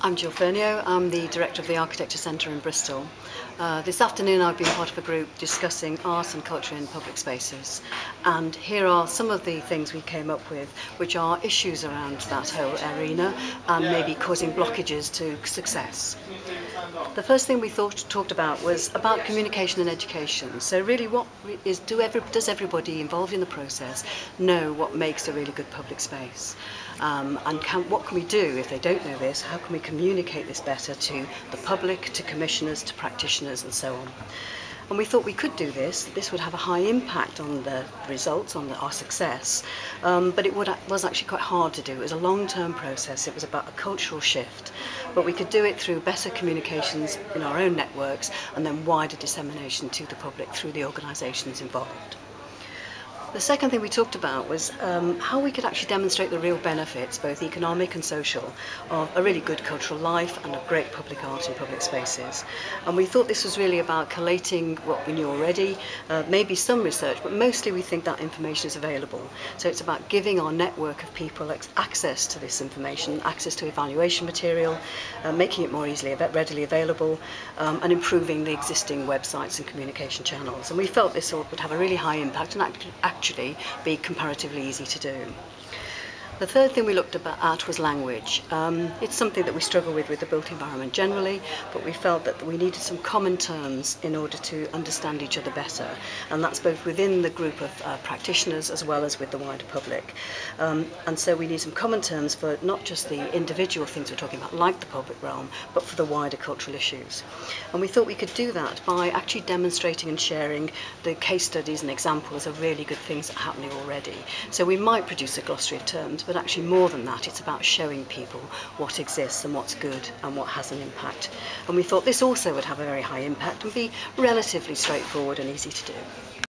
I'm Gillian Fearnyough. I'm the Director of the Architecture Centre in Bristol. This afternoon I've been part of a group discussing art and culture in public spaces, and here are some of the things we came up with, which are issues around that whole arena and maybe causing blockages to success. The first thing we talked about was about communication and education. So really, does everybody involved in the process know what makes a really good public space? And what can we do if they don't know this? How can we communicate this better to the public, to commissioners, to practitioners, and so on? And we thought we could do this. This would have a high impact on the results, on our success, but it was actually quite hard to do. It was a long-term process. It was about a cultural shift, but we could do it through better communications in our own networks and then wider dissemination to the public through the organisations involved. The second thing we talked about was how we could actually demonstrate the real benefits, both economic and social, of a really good cultural life and of great public art in public spaces. And we thought this was really about collating what we knew already, maybe some research, but mostly we think that information is available. So it's about giving our network of people access to this information, access to evaluation material, making it more readily available, and improving the existing websites and communication channels. And we felt this would have a really high impact and actually be comparatively easy to do. The third thing we looked at was language. It's something that we struggle with the built environment generally, but we felt that we needed some common terms in order to understand each other better, and that's both within the group of practitioners as well as with the wider public. And so we need some common terms for not just the individual things we're talking about, like the public realm, but for the wider cultural issues. And we thought we could do that by actually demonstrating and sharing the case studies and examples of really good things that are happening already. So we might produce a glossary of terms, but actually more than that, it's about showing people what exists and what's good and what has an impact. And we thought this also would have a very high impact and be relatively straightforward and easy to do.